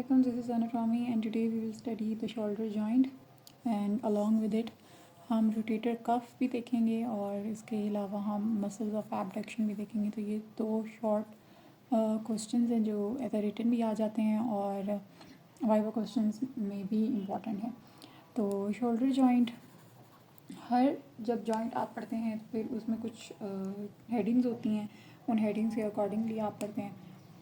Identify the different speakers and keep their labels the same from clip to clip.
Speaker 1: Assalamualaikum, this is anatomy and today we will study the shoulder joint and along with it हम rotator cuff भी देखेंगे और इसके अलावा हम मसल्स ऑफ एबडक्शन भी देखेंगे। तो ये दो शॉर्ट क्वेश्चंस हैं जो एज रिटन भी आ जाते हैं और वाइवा क्वेश्चंस में भी इम्पॉर्टेंट है। तो शोल्डर जॉइंट हर जब जॉइंट आप पढ़ते हैं तो फिर उसमें कुछ हेडिंग्स होती हैं, उन हेडिंग्स के अकॉर्डिंगली आप पढ़ते हैं।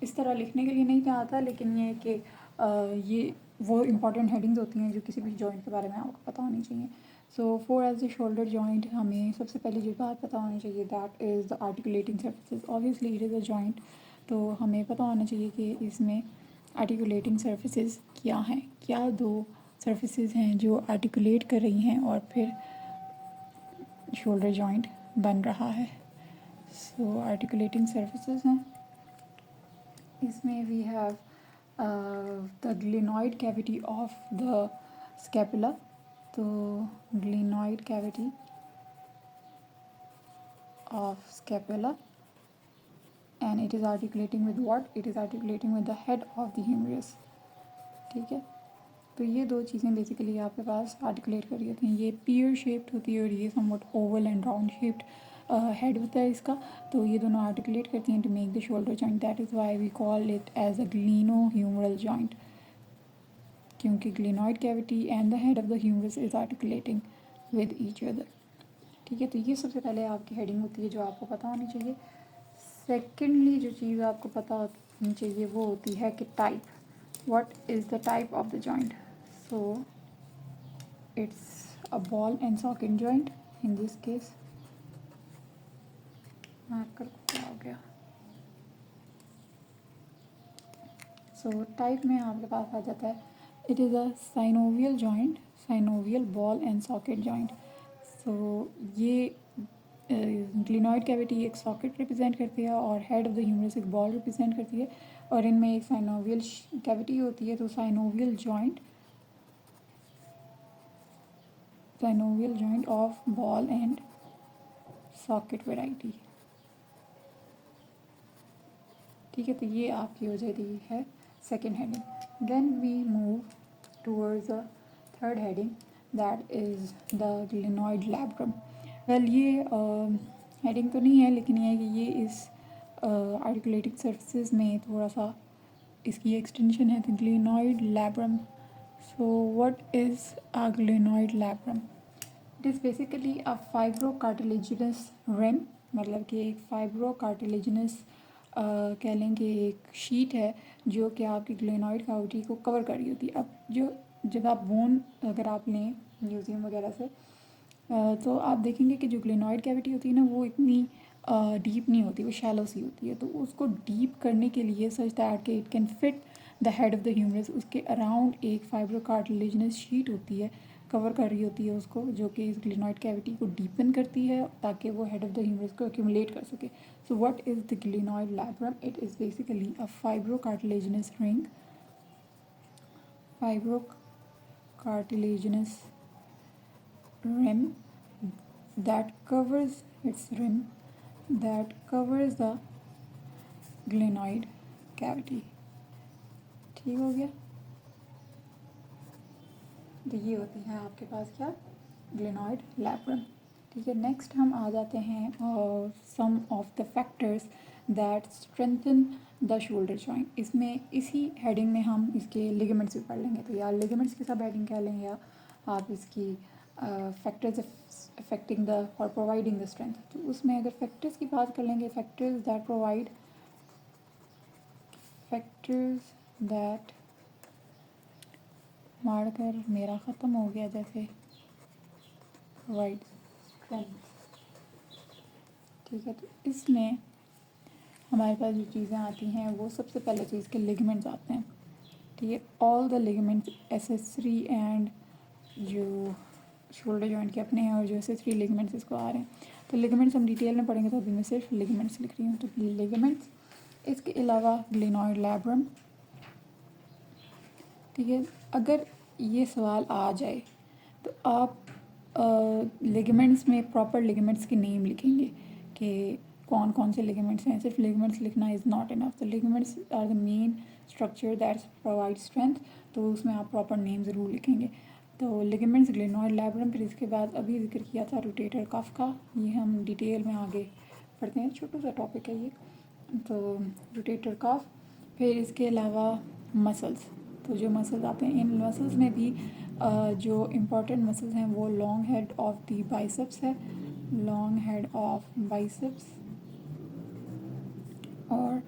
Speaker 1: इस तरह लिखने के लिए नहीं था आता, लेकिन ये कि ये वो इम्पॉर्टेंट हेडिंग्स होती हैं जो किसी भी जॉइंट के बारे में आपको पता होनी चाहिए। So for as the shoulder joint हमें सबसे पहले जो बात पता होनी चाहिए that is the articulating surfaces. Obviously it is a joint, तो हमें पता होना चाहिए कि इसमें आर्टिकुलेटिंग सर्फेसेस क्या हैं, क्या दो सर्फेसेस हैं जो आर्टिकुलेट कर रही हैं और फिर शोल्डर जॉइंट बन रहा है। सो आर्टिकुलेटिंग सर्फेसेस हैं, इसमें we have the glenoid cavity of the scapula. तो glenoid cavity of scapula and it is articulating with what? It is articulating with the head of the humerus। ठीक है, तो ये दो चीज़ें बेसिकली आपके पास आर्टिकुलेट कर रही होती हैं। ये पियर शेप्ड होती है और ये somewhat oval and round shaped head होता है इसका। तो ये दोनों आर्टिकुलेट करती हैं to make the shoulder joint. That is why we call it as a glenohumeral joint, क्योंकि glenoid cavity and the head of the humerus is articulating with each other. ठीक है, तो ये सबसे पहले आपकी हेडिंग होती है जो आपको पता होनी चाहिए। सेकेंडली जो चीज़ आपको पता होनी चाहिए वो होती है कि type, what is the type of the joint. So it's a ball and socket joint in this case. Marker क्या हो गया। सो टाइप में आपके पास आ जाता है it is a synovial joint, synovial ball and socket joint. So ये glenoid cavity एक सॉकेट रिप्रेजेंट करती है और हेड ऑफ द ह्यूमरस एक बॉल रिप्रेजेंट करती है और इनमें एक साइनोवियल कैविटी होती है। तो synovial joint of ball and socket variety. ठीक है, तो ये आपकी हो जाती है second heading. Then we move towards the third heading that is the glenoid labrum. Well ये हेडिंग तो नहीं है, लेकिन ये है कि ये इस आर्टिकुलेटिंग सर्फेसेस में थोड़ा सा इसकी एक्सटेंशन है, तो glenoid labrum. So what is a glenoid labrum? It is basically a fibro cartilaginous rim, मतलब कि एक फाइब्रो कार्टिलेजिनस कह लें कि एक शीट है जो कि आपकी ग्लिनॉइड कैविटी को कवर कर रही होती है। अब जो जब आप बोन अगर आप लें म्यूज़ियम वगैरह से तो आप देखेंगे कि जो ग्लिनॉइड कैविटी होती है ना वो इतनी डीप नहीं होती, वो शैलो सी होती है। तो उसको डीप करने के लिए सच दैट कि it can fit the head of the humerus, उसके अराउंड एक फाइब्रो कार्टिलेजिनस शीट होती है, कवर कर रही होती है उसको, जो कि इस ग्लिनॉइड कैविटी को डीपन करती है ताकि वो हेड ऑफ द ह्यूमरस को एक्यूमुलेट कर सके। सो what is the glenoid labrum? It is basically a fibro cartilaginous ring, fibro cartilaginous rim that covers the glenoid cavity। ठीक हो गया, तो ये होती है आपके पास क्या? Glenoid labrum. ठीक है, नेक्स्ट हम आ जाते हैं some of the factors that strengthen the shoulder joint. इसमें इसी हेडिंग में हम इसके लिगामेंट्स भी पढ़ लेंगे। तो या लिगामेंट्स की सब हेडिंग कह लेंगे या आप इसकी फैक्टर्स अफेक्टिंग द और प्रोवाइडिंग द स्ट्रेंथ। तो उसमें अगर फैक्टर्स की बात कर लेंगे, फैक्टर्स दैट मारकर मेरा ख़त्म हो गया जैसे प्रोवाइड स्ट्रेंथ। ठीक है, तो इसमें हमारे पास जो चीज़ें आती हैं वो सबसे पहले तो इसके लिगामेंट्स आते हैं। ठीक है, all the ligaments accessory and जो शोल्डर जॉइंट के अपने हैं और जो एसेसरी लिगामेंट्स इसको आ रहे हैं। तो लिगामेंट्स हम डिटेल में पढ़ेंगे, तो अभी मैं सिर्फ लिगामेंट्स लिख रही हूँ। तो लिगामेंट्स, इसके अलावा ग्लिनॉइड लैब्रम। ठीक है, अगर ये सवाल आ जाए तो आप लिगामेंट्स में प्रॉपर लिगामेंट्स के नेम लिखेंगे कि कौन कौन से लिगामेंट्स हैं। सिर्फ लिगामेंट्स लिखना is not enough. The ligaments are the main structure that's provide strength, तो उसमें आप प्रॉपर नेम ज़रूर लिखेंगे। तो लिगामेंट्स, ग्लेनॉइड लैब्रम, फिर इसके बाद अभी जिक्र किया था रोटेटर कफ का, ये हम डिटेल में आगे पढ़ते हैं, छोटा सा टॉपिक है ये। तो रोटेटर कफ, फिर इसके अलावा मसल्स, तो जो मसल्स आते हैं इन मसल्स में भी जो इम्पॉर्टेंट मसल्स हैं वो long head of the biceps है, लॉन्ग हेड ऑफ बाइसेप्स और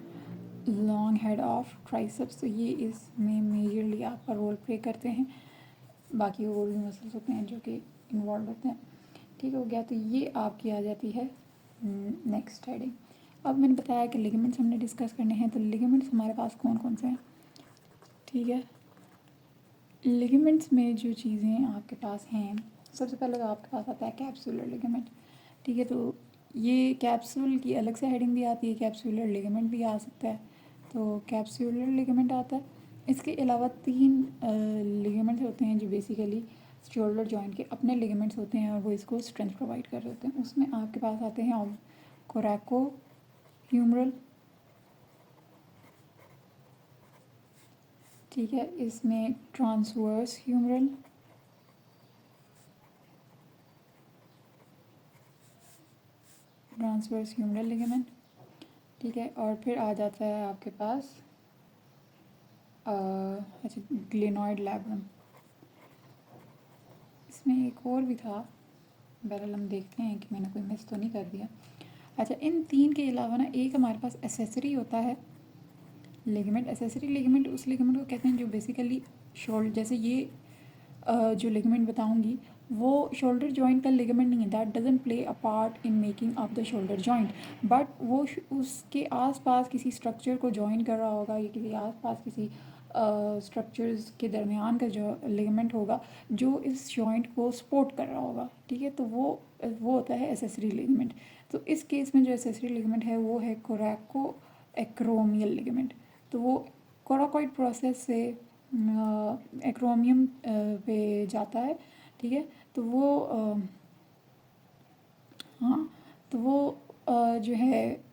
Speaker 1: लॉन्ग हेड ऑफ ट्राइसेप्स, तो ये इसमें मेजरली आपका रोल प्ले करते हैं। बाकी और भी मसल्स होते हैं जो कि इन्वॉल्व होते हैं। ठीक हो गया, तो ये आपकी आ जाती है नेक्स्ट हेडिंग। अब मैंने बताया कि लिगामेंट्स हमने डिस्कस करने हैं, तो लिगामेंट्स हमारे पास कौन कौन से हैं। ठीक है, लिगामेंट्स में जो चीज़ें आपके पास हैं, सबसे पहले तो आपके पास आता है कैप्सुलर लिगामेंट। ठीक है, तो ये कैप्सूल की अलग से हेडिंग भी आती है, कैप्सुलर लिगामेंट भी आ सकता है, तो कैप्सुलर लिगामेंट आता है। इसके अलावा 3 लिगामेंट्स होते हैं जो बेसिकली शोल्डर जॉइंट के अपने लिगामेंट्स होते हैं और वो इसको स्ट्रेंथ प्रोवाइड कर रहे होते हैं। उसमें आपके पास आते हैं कोरैको ह्यूमरल, ठीक है, इसमें transverse humeral, transverse humeral ligament, ठीक है, और फिर आ जाता है आपके पास अच्छा ग्लेनॉइड लैब्रम। इसमें एक और भी था, बहरहाल हम देखते हैं कि मैंने कोई मिस तो नहीं कर दिया। अच्छा, इन 3 के अलावा ना एक हमारे पास एसेसरी होता है लिगामेंट। एसेसरी लिगामेंट उस लिगामेंट को कहते हैं जो बेसिकली शोल्डर, जैसे ये जो लिगामेंट बताऊंगी वो शोल्डर जॉइंट का लिगामेंट नहीं है, that doesn't play a part in making up the shoulder joint, but वो उसके आसपास किसी स्ट्रक्चर को जॉइन कर रहा होगा या किसी आसपास किसी स्ट्रक्चर्स के दरमियान का जो लिगामेंट होगा जो इस जॉइंट को सपोर्ट कर रहा होगा। ठीक है, तो वो होता है एसेसरी लिगामेंट। तो इस केस में जो एसेसरी लिगामेंट है वो है कोरैको एक्रोमियल लिगामेंट। तो वो कोराकॉइड प्रोसेस से एक्रोमियम पे जाता है। ठीक है, तो वो हाँ, तो वो जो है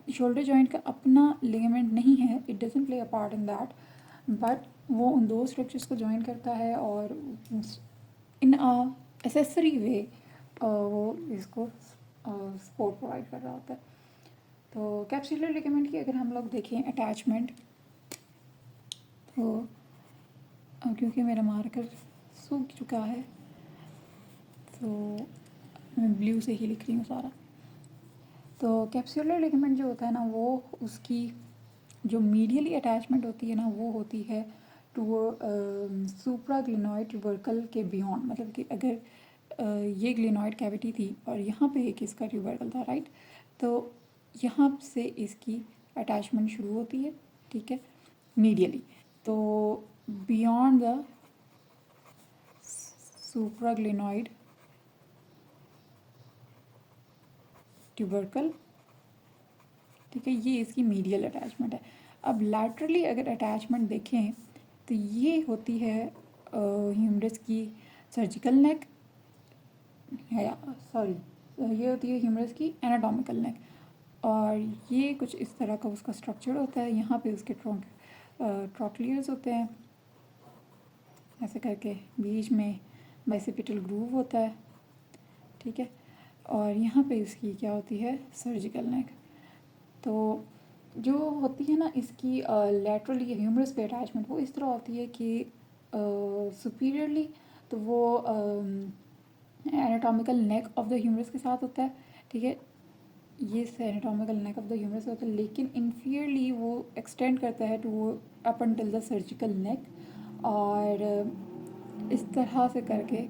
Speaker 1: शोल्डर जॉइंट का अपना लिगामेंट नहीं है, it doesn't play a part in that, but वो उन 2 स्ट्रक्चर्स को जॉइन करता है और इन अ एसेसरी वे वो इसको सपोर्ट प्रोवाइड कर रहा होता है। तो कैप्सुलर लिगामेंट की अगर हम लोग देखें अटैचमेंट, तो क्योंकि मेरा मार्कर सूख चुका है तो मैं ब्लू से ही लिख रही हूँ सारा। तो कैप्सुलर लिगामेंट जो होता है ना वो उसकी जो मीडियली अटैचमेंट होती है ना वो होती है टू सुप्रा ग्लिनॉइड ट्यूबरकल के बियॉन्ड, मतलब कि अगर ये ग्लिनॉइड कैविटी थी और यहाँ पे एक इसका ट्यूबरकल था, राइट, तो यहाँ से इसकी अटैचमेंट शुरू होती है। ठीक है, मीडियली, तो बियॉन्ड द सुप्राग्लिनॉइड ट्यूबरकल, ठीक है, ये इसकी मीडियल अटैचमेंट है। अब लैटरली अगर अटैचमेंट देखें तो ये होती है ह्यूमरस की सर्जिकल नेक, सॉरी, ये होती है ह्यूमरस की एनाटॉमिकल नेक, और ये कुछ इस तरह का उसका स्ट्रक्चर होता है। यहाँ पे उसके ट्रॉक्लियर्स होते हैं ऐसे करके, बीच में बाइसेपिटल ग्रूव होता है। ठीक है, और यहाँ पे इसकी क्या होती है सर्जिकल नेक। तो जो होती है ना इसकी लैटरली ह्यूमरस पे अटैचमेंट वो इस तरह होती है कि सुपीरियरली तो वो anatomical neck of the humerus के साथ होता है। ठीक है, ये anatomical neck of the humerus होता है, लेकिन इन्फीरियरली वो एक्सटेंड करता है to up until the surgical neck, और इस तरह से करके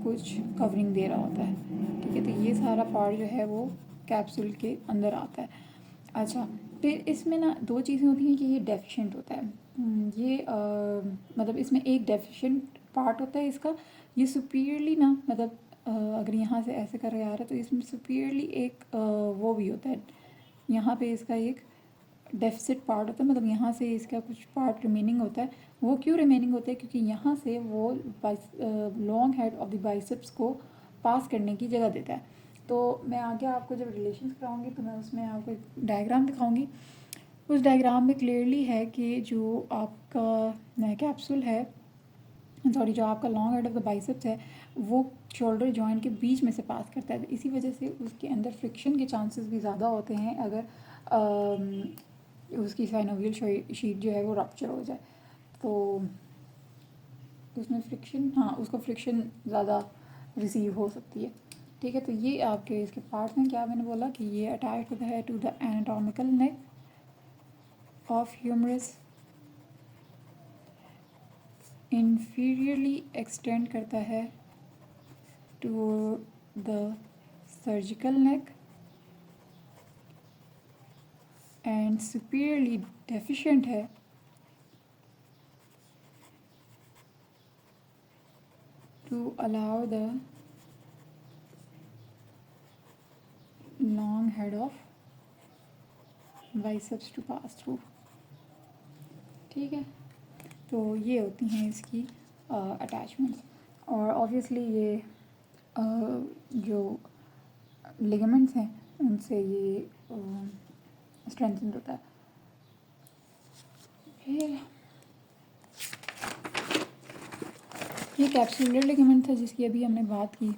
Speaker 1: कुछ कवरिंग दे रहा होता है। ठीक है, तो ये सारा पार्ट जो है वो कैप्सूल के अंदर आता है। अच्छा, फिर इसमें ना 2 चीज़ें होती हैं कि ये डेफिशिएंट होता है। ये मतलब इसमें एक डेफिशिएंट पार्ट होता है इसका, ये सुपीरियरली ना मतलब अगर यहाँ से ऐसे कर आ रहा है तो इसमें सुपीरियरली एक वो भी होता है, यहाँ पे इसका एक डेफिसिट पार्ट होता है, मतलब यहाँ से इसका कुछ पार्ट रिमेनिंग होता है। वो क्यों रिमेनिंग होता है, क्योंकि यहाँ से वो long head of the biceps को पास करने की जगह देता है। तो मैं आगे आपको जब रिलेशंस कराऊंगी तो मैं उसमें आपको एक डायग्राम दिखाऊंगी। उस डायग्राम में क्लियरली है कि जो आपका कैप्सूल है, सॉरी, जो आपका long head of the biceps है वो शोल्डर जॉइंट के बीच में से पास करता है। इसी वजह से उसके अंदर फ्रिक्शन के चांसेस भी ज़्यादा होते हैं अगर उसकी साइनोवियल शीट जो है वो रप्चर हो जाए तो उसमें फ्रिक्शन, हाँ, उसको फ्रिक्शन ज़्यादा रिसीव हो सकती है। ठीक है, तो ये आपके इसके पार्ट में क्या मैंने बोला कि ये अटैच होता है to the anatomical neck of humerus, inferiorly extend करता है to the surgical neck and superiorly deficient है to allow the long head of biceps to pass through। ठीक है, तो ये होती हैं इसकी अटैचमेंट्स। और ऑब्वियसली ये जो लिगामेंट्स हैं उनसे ये स्ट्रेंथन होता है। फिर ये कैप्सुलर लिगामेंट था जिसकी अभी हमने बात की।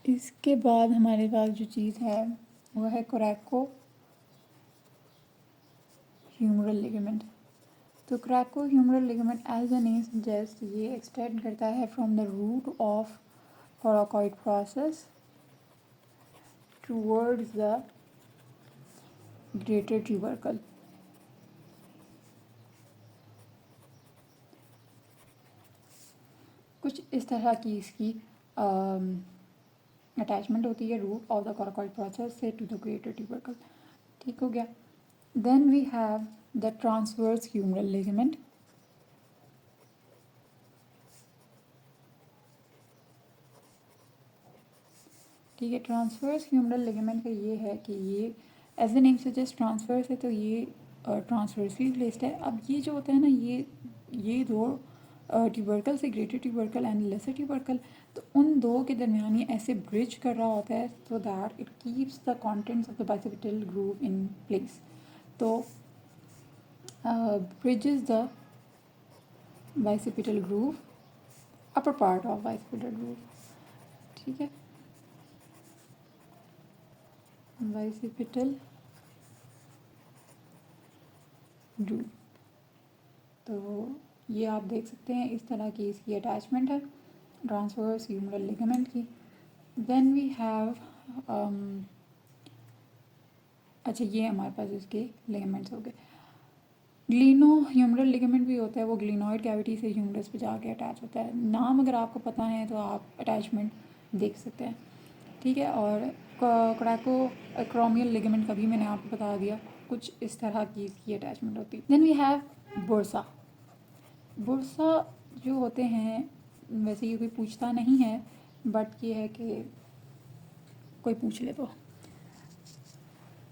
Speaker 1: इसके बाद हमारे पास जो चीज़ है वो है कोरैको ह्यूमरल लिगामेंट। तो coracohumeral ligament as a name suggest ये एक्सटेंड करता है from the root of coracoid process towards the greater tubercle. कुछ इस तरह की इसकी अटैचमेंट होती है root of the coracoid process से टू द ग्रेटर ट्यूबरकल। ठीक हो गया। Then we have the transverse humeral ligament. ठीक है, ट्रांसवर्स ह्यूमरल लिगामेंट का ये है कि ये as a name suggest transverse है, तो ये ट्रांसवर्सली प्लेस्ड है। अब ये जो होता है ना, ये दो ट्यूबरकल से greater tubercle and lesser tubercle, तो उन दो के दरमियान ये ऐसे ब्रिज कर रहा होता है so that it keeps the contents of the bicipital groove in place. तो bridges the bicipital groove, upper part of bicipital groove. ठीक है, बाइसेप्टल ग्रूव। तो ये आप देख सकते हैं इस तरह की इसकी अटैचमेंट है ट्रांसवर्स ह्यूमरल लिगामेंट की। देन वी हैव अच्छा, ये हमारे पास इसके लिगामेंट्स हो गए। ग्लिनो ह्यूमरल लिगामेंट भी होता है, वो ग्लिनॉइड कैविटी से ह्यूमरस पे जाके अटैच होता है। नाम अगर आपको पता है तो आप अटैचमेंट देख सकते हैं। ठीक है, और कोरैको एक्रोमियल लिगामेंट का भी मैंने आपको बता दिया, कुछ इस तरह की इसकी अटैचमेंट होती है। Then we have bursa. Bursa जो होते हैं, वैसे ये कोई पूछता नहीं है बट ये है कि कोई पूछ ले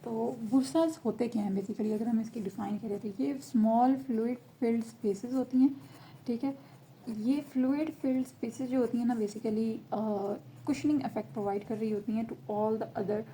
Speaker 1: तो बुरसास होते क्या हैं बेसिकली, अगर हम इसकी डिफ़ाइन करें तो ये स्मॉल फ्लूइड फिल्ड स्पेसेस होती हैं। ठीक है, ये फ्लूइड फिल्ड स्पेसेस जो होती हैं ना, बेसिकली कुशनिंग इफेक्ट प्रोवाइड कर रही होती हैं to all the other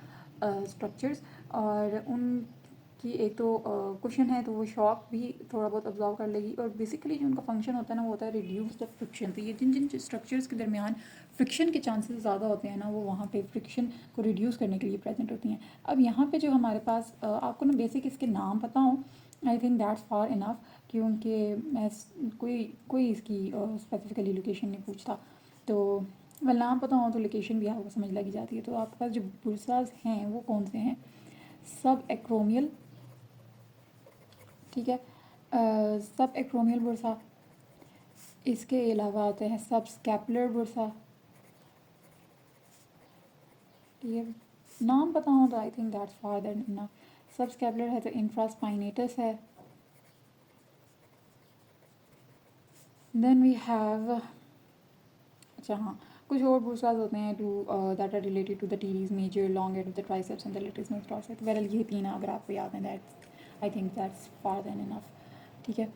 Speaker 1: structures. और उनकी एक तो कुशन है तो वो शॉक भी थोड़ा बहुत ऑब्जॉर्व कर लेगी। और बेसिकली जो उनका फंक्शन होता है ना वो होता है रिड्यूस द फ्रिक्शन। तो ये जिन जिन स्ट्रक्चर्स के दरमियान फ्रिक्शन के चांसेस ज़्यादा होते हैं ना, वो वहाँ पे फ्रिक्शन को रिड्यूस करने के लिए प्रेजेंट होती हैं। अब यहाँ पे जो हमारे पास आपको ना बेसिक इसके नाम पता हो, आई थिंक दैट्स फार इनफ, क्योंकि मैं कोई इसकी स्पेसिफिकली लोकेशन नहीं पूछता। तो वेल नाम पता हो तो लोकेशन भी आपको समझ लगी जाती है। तो आपके पास जो बुरसाज हैं वो कौन से हैं? सब एक्रोमियल। ठीक है, सब एक्रोमियल बुरसा। इसके अलावा आते हैं सब स्कैपुलर बुरसा। ठीक है, नाम पता हो तो आई think that's far then enough. सब स्कैपुलर है तो इंफ्रास्पाइनेटस है। देन वी हैव, अच्छा हाँ, कुछ और बुरसाज होते हैं to that are related to the teres major long head of the triceps and the little triceps. Well ये तीन अगर आपको याद है that I think that's far then enough. ठीक है,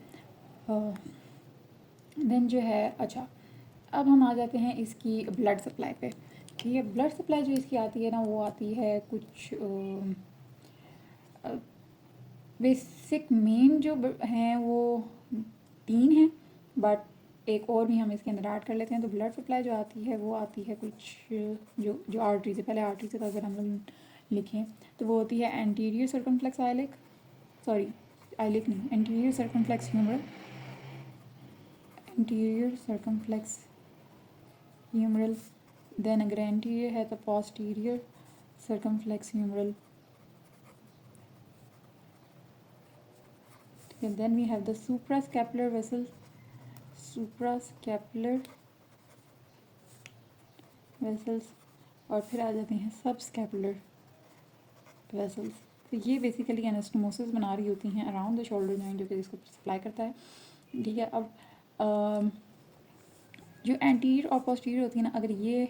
Speaker 1: देन जो है, अच्छा अब हम आ जाते हैं इसकी ब्लड सप्लाई पे। ठीक है, ब्लड सप्लाई जो इसकी आती है ना वो आती है कुछ बेसिक मेन जो हैं वो 3 हैं, बट एक और भी हम इसके अंदर ऐड कर लेते हैं। तो ब्लड सप्लाई जो आती है वो आती है कुछ जो आर्टरी से, पहले आर्टरी से अगर हम लोग लिखें तो वो होती है anterior circumflex iliac, sorry iliac नहीं, anterior circumflex humeral, anterior circumflex humeral. Then अगर एंटीरियर है तो posterior circumflex humeral. Then we have the suprascapular vessel, suprascapular vessels, और फिर आ जाते हैं सबस्कैपुलर वेसल्स। तो ये बेसिकली एनास्टोमोसिस बना रही होती हैं अराउंड द शोल्डर जॉइंट, जो कि इसको सप्लाई करता है। ठीक है, अब जो एंटीरियर और पोस्टीरियर होती है ना, अगर ये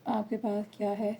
Speaker 1: आपके पास क्या है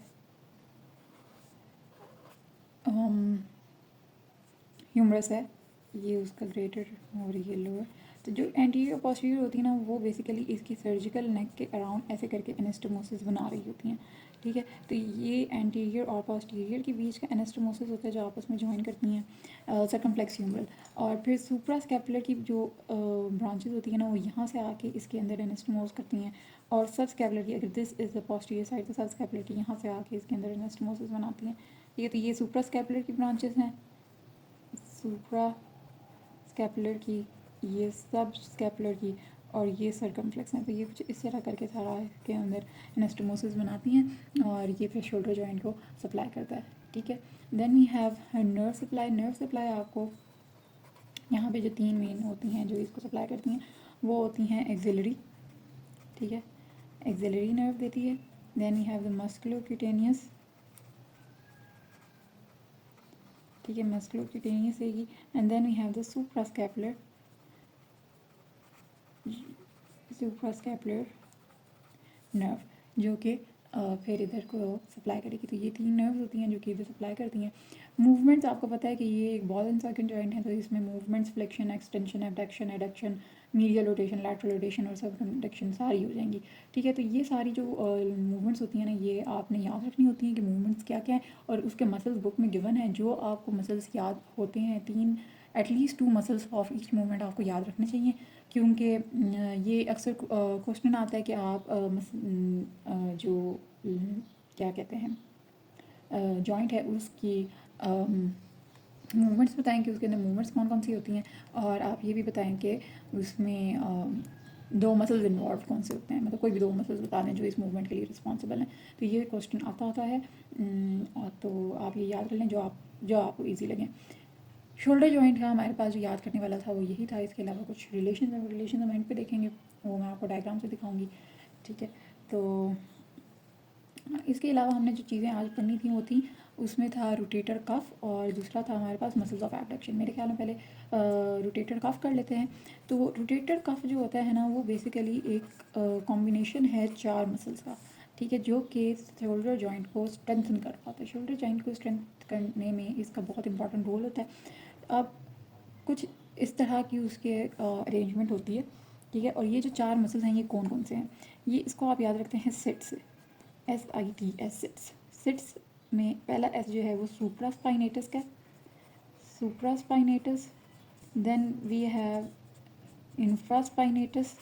Speaker 1: ह्यूमरस है, ये उसका ग्रेटर और ये लोअर, तो जो एंटीरियर और पोस्टीरियर होती है ना वो बेसिकली इसकी सर्जिकल नेक के अराउंड ऐसे करके एनास्टोमोसिस बना रही होती हैं। ठीक है, तो ये एंटीरियर और पोस्टीरियर के बीच का एनास्टोमोसिस होता है जो आपस में ज्वाइन करती हैं सर्कमफ्लेक्स ह्यूमरल। और फिर सुप्रास्कैपुलर की जो ब्रांचेस होती हैं ना वो यहाँ से आके इसके अंदर एनास्टोमोस करती हैं, और सबस्कैपुलर की, अगर this is the posterior side, तो सबस्कैपुलर की यहाँ से आके इसके अंदर एनास्टोमोसिस बनाती हैं। ठीक है, तो ये सुप्रास्कैपुलर की ब्रांचेस हैं, सुप्रा स्कैपुलर की, ये सब स्कैपुलर की, और ये सर्कमफ्लेक्स हैं। तो ये कुछ इस तरह करके सारा इसके अंदर एनास्टोमोसिस बनाती हैं और ये फिर शोल्डर जॉइंट को सप्लाई करता है। ठीक है, then we have nerve supply. Nerve supply आपको यहाँ पे जो 3 मेन होती हैं जो इसको सप्लाई करती हैं वो होती हैं एक्सिलरी। ठीक है, एक्सिलरी नर्व देती है। Then we have the musculocutaneous. ठीक है, मस्कुलोक्यूटेनियस देगी। And then we have the suprascapular, suprascapular nerve, जो कि फिर इधर को सप्लाई करेगी। तो ये 3 नर्व्स होती हैं जो कि इधर सप्लाई करती हैं। मूवमेंट्स आपको पता है कि ये एक बॉल एंड सॉकेट जॉइंट है, तो इसमें movements flexion, extension, abduction, adduction, medial rotation, lateral rotation और सबडक्शन सारी हो जाएंगी। ठीक है, तो ये सारी जो मूवमेंट्स होती हैं ना ये आपने याद रखनी होती हैं कि मूवमेंट्स क्या क्या हैं, और उसके मसल्स बुक में गिवन है। जो आपको मसल्स याद होते हैं, 3 at least 2 muscles of each movement आपको याद रखने चाहिए, क्योंकि ये अक्सर क्वेश्चन आता है कि आप जो क्या कहते हैं जॉइंट है उसकी मूवमेंट्स बताएं कि उसके अंदर मूवमेंट्स कौन कौन सी होती हैं, और आप ये भी बताएं कि उसमें 2 मसल्स इन्वॉल्व कौन से होते हैं, मतलब कोई भी 2 मसल्स बता दें जो इस मूवमेंट के लिए रिस्पॉन्सिबल हैं। तो ये क्वेश्चन आता होता है, और तो आप ये याद कर लें जो आपको ईजी लगे। शोल्डर जॉइंट का हमारे पास जो याद करने वाला था वो यही था। इसके अलावा कुछ रिलेशन हम एंड पे देखेंगे, वो मैं आपको डायग्राम से दिखाऊंगी। ठीक है, तो इसके अलावा हमने जो चीज़ें आज पढ़नी थी वो थी, उसमें था रोटेटर कफ, और दूसरा था हमारे पास मसल्स ऑफ एबडक्शन। मेरे ख्याल में पहले रोटेटर कफ कर लेते हैं। तो रोटेटर कफ जो होता है ना वो बेसिकली एक कॉम्बिनेशन है 4 मसल्स का। ठीक है, जो कि शोल्डर जॉइंट को स्ट्रेंथन कर पाता है। शोल्डर जॉइंट को स्ट्रेंथ करने में इसका बहुत इंपॉर्टेंट रोल होता है। अब कुछ इस तरह की उसके अरेंजमेंट होती है। ठीक है, और ये जो 4 मसल्स हैं ये कौन कौन से हैं, ये इसको आप याद रखते हैं सिट्स, SITS, सिट्स। सिट्स में पहला एस जो है वो सुप्रास्पाइनेटस का, supraspinatus. Then we have infraspinatus,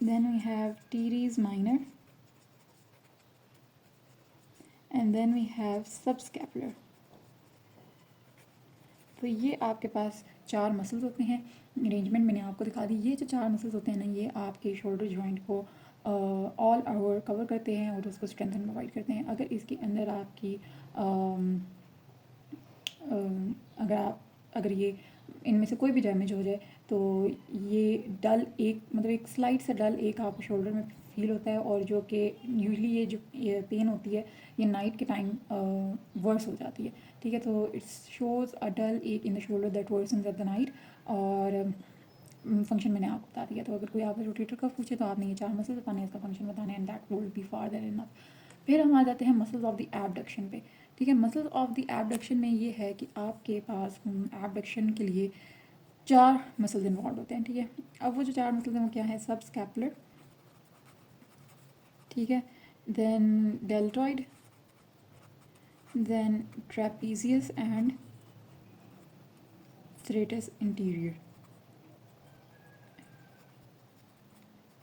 Speaker 1: then we have teres minor, and then we have subscapular. तो ये आपके पास 4 मसल्स होते हैं। अरेंजमेंट मैंने आपको दिखा दी। ये जो 4 मसल्स होते हैं ना ये आपके शोल्डर जॉइंट को ऑल ओवर कवर करते हैं और उसको स्ट्रेंथन प्रोवाइड करते हैं। अगर इसके अंदर आपकी अगर ये इनमें से कोई भी डैमेज हो जाए तो ये डल एक, मतलब एक स्लाइड से डल एक आपको शोल्डर में फील होता है, और जो कि यूजली ये पेन होती है ये नाइट के टाइम वर्स हो जाती है। ठीक है, तो इट्स शोज़ अ डल एक in the shoulder that versions at the night. और फंक्शन मैंने आपको बता दिया। तो अगर कोई आपसे रोटेटर का पूछे तो आपने ये 4 मसल्स बताने हैं, इसका फंक्शन बताना है, and that would be फारदर enough. फिर हम आ जाते हैं मसल्स ऑफ द एबडक्शन पे। ठीक है, मसल्स ऑफ द एबडक्शन में ये है कि आपके पास एबडक्शन के लिए 4 मसल्स इन्वॉल्व होते हैं। ठीक है, अब वो जो 4 मसल्स हैं वो क्या है, सब स्कैपुलर, ठीक है, then deltoid, then trapezius and serratus anterior।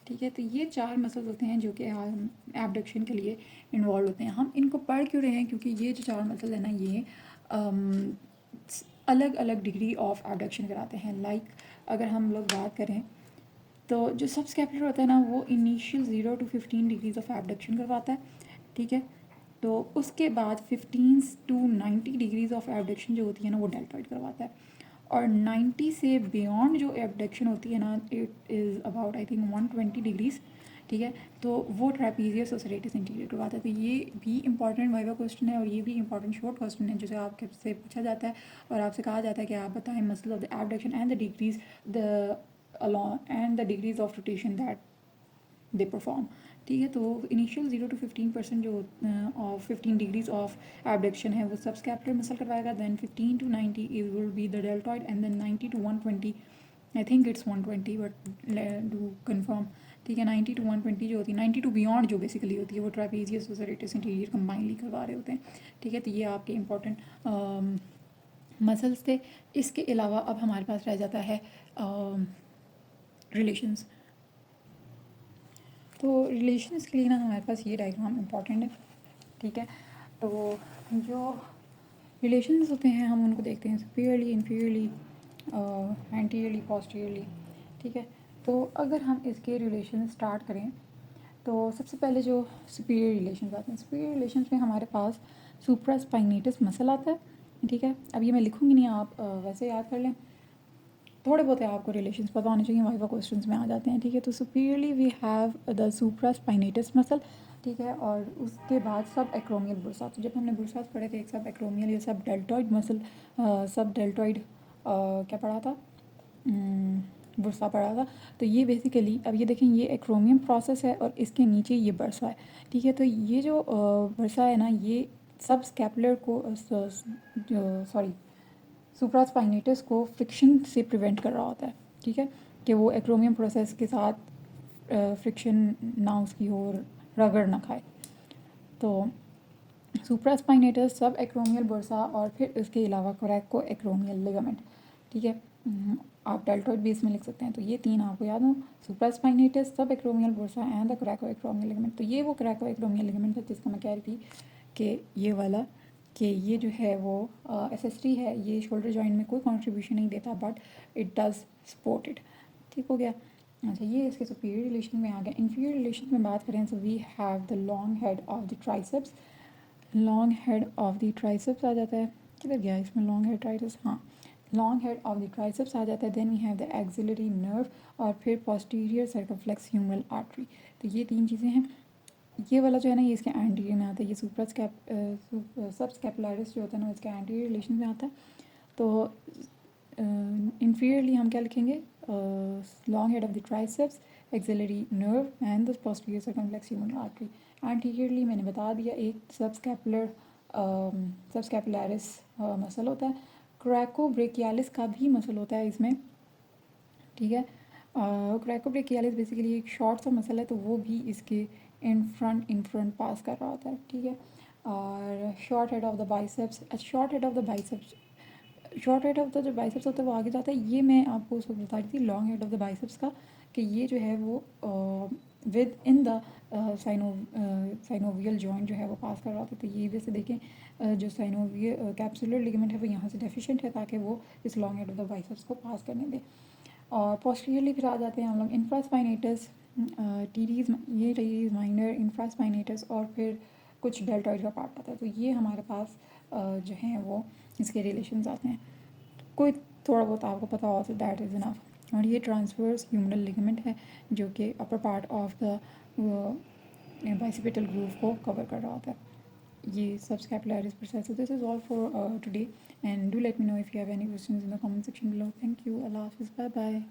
Speaker 1: ठीक है, तो ये 4 मसल्स होते हैं जो कि एबडक्शन के लिए इन्वॉल्व होते हैं। हम इनको पढ़ क्यों रहे हैं, क्योंकि ये जो 4 मसल है ना, ये अलग अलग डिग्री ऑफ एबडक्शन कराते हैं। लाइक अगर हम लोग बात करें तो जो सब स्कैपुलर होता है ना, वो initial 0 to 15 degrees of abduction करवाता है। ठीक है, तो उसके बाद 15 to 90 डिग्रीज ऑफ एबडक्शन जो होती है ना, वो डेल्टॉइड करवाता है। और 90 से बियॉन्ड जो एबडक्शन होती है ना, it is about I think 120 degrees. ठीक है, तो वो ट्रैपीजियस और सेरेटस इंटीरियर करवाता है। तो ये भी इंपॉर्टेंट वाइवा क्वेश्चन है और ये भी इंपॉर्टेंट शॉर्ट क्वेश्चन है जिसे आपसे पूछा जाता है और आपसे कहा जाता है कि आप बताएं muscle of the abduction and the degrees the along and the degrees of rotation that they perform. ठीक है, तो इनिशियल 0 to 15% जो 15 डिग्रीज ऑफ एबडक्शन है वो सब स्कैपुलर मसल करवाएगा। Then 15 to 90 it will be the deltoid and then 90 to 120, I think it's 120 but do confirm. ठीक है, 90 to 120 जो होती है, 90 to बियॉन्ड जो बेसिकली होती है, वो ट्रैपीजियस और सेरेटस इंटीरियर कंबाइनली करवा रहे होते हैं। ठीक है, तो ये आपके इंपॉर्टेंट मसल्स थे। इसके अलावा अब हमारे पास रह जाता है रिलेशंस। तो रिलेशंस के लिए ना हमारे पास ये डायग्राम इंपॉर्टेंट है। ठीक है, तो जो रिलेशंस होते हैं हम उनको देखते हैं सुपीरियरली, इन्फीरियरली, एंटीरियरली, पोस्टीरियरली। ठीक है, तो अगर हम इसके रिलेशन स्टार्ट करें तो सबसे पहले जो सुपीरियर रिलेशंस आते हैं, सुपीरियर रिलेशंस में हमारे पास सुप्रास्पाइनेटस मसल आता है। ठीक है, अब ये मैं लिखूँगी नहीं, आप वैसे याद कर लें। थोड़े बहुत आपको रिलेशंस पता होने चाहिए, वाइवा क्वेश्चंस में आ जाते हैं। ठीक है, तो superiorly we have the supraspinatus muscle. ठीक है, और उसके बाद सब एक्रोमियल बुर्सा। तो जब हमने बुर्सास पढ़े थे, एक सब एक्रोमियल या सब डेल्टॉइड मसल, सब डेल्टॉइड क्या पढ़ा था, बुर्सा पढ़ा था। तो ये बेसिकली अब ये देखें, ये एक्रोमियम प्रोसेस है और इसके नीचे ये बर्सा है। ठीक है, तो ये जो बर्सा है ना, ये सब स्कैपुलर को सॉरी सुप्रास्पाइनेटस को फ्रिक्शन से प्रिवेंट कर रहा होता है। ठीक है, कि वो एक्रोमियम प्रोसेस के साथ फ्रिक्शन ना उसकी और रगड़ ना खाए। तो सुप्रास्पाइनेटस, सब एक्रोमियल बुर्सा और फिर इसके अलावा कोरैको एक्रोमियल लिगामेंट। ठीक है, आप डेल्टॉइड बेस में लिख सकते हैं। तो ये 3 आपको याद हो, supraspinatus, subacromial bursa and the coracoacromial ligament. तो ये वो कोरैको एक्रोमियल लिगामेंट है जिसका मैं कह रही थी कि ये वाला, कि ये जो है वो एसेसरी है, ये शोल्डर जॉइंट में कोई कंट्रीब्यूशन नहीं देता but it does support it. ठीक हो गया। अच्छा, ये इसके सुपीरियर रिलेशन में आ गया। इन्फीरियर रिलेशन में बात करें तो we have the long head of the triceps. Long head of the triceps आ जाता है, किधर गया इसमें लॉन्ग हेड ट्राइसेप्स, हाँ, long head of the triceps आ जाता है। Then we have the axillary nerve और फिर पोस्टीरियर सर्कमफ्लेक्स ह्यूमरल आर्टरी। तो ये 3 चीज़ें हैं। ये वाला जो है ना, ये इसके एंटीरियर में आता है। ये सब स्कैपुलरिस जो होता है ना, इसके एंटीरियर रिलेशन में आता है। तो इन्फीरियरली हम क्या लिखेंगे, long head of the triceps, axillary nerve and the posterior circumflex humeral artery. Anteriorly मैंने बता दिया, एक सब स्कैपुलरिस मसल होता है। क्रैकोब्रेकियालिस का भी मसल होता है इसमें। ठीक है, क्रैकोब्रेकियालिस बेसिकली एक शॉर्ट सा मसल है, तो वो भी इसके इन फ्रंट पास कर रहा होता है। ठीक है, और short head of the biceps, short head of the biceps, short head of the जो बाइसेप्स होता है वो आगे जाता है। ये मैं आपको उसको बता रही थी long head of the biceps का, कि ये जो है वो with in the synovial joint जो है वो पास कर रहा होता है। तो ये वैसे देखें, जो साइनोवियल कैप्सुलर लिगामेंट है वो यहाँ से डेफिशिएंट है ताकि वो इस long head of the biceps को पास करने दे। और पोस्टीरियरली फिर आ जाते हैं हम लोग इंफ्रास्पाइनेटस, टीरीज, ये टीरीज माइनर, इंफ्रास्पाइनेटस और फिर कुछ डेल्टॉइड का पार्ट आता है। तो ये हमारे पास जो हैं वो इसके रिलेशंस आते हैं। कोई थोड़ा बहुत आपको पता हो तो दैट इज़ इनफ। और ये ट्रांसवर्स ह्यूमरल लिगामेंट है जो कि upper part of the bicipital groove को कवर कर रहा होता है। ये subscapularis process. This is all for today and do let me know if you have any questions in the comment section below. Thank you, अल्लाह हाफिज़, bye bye.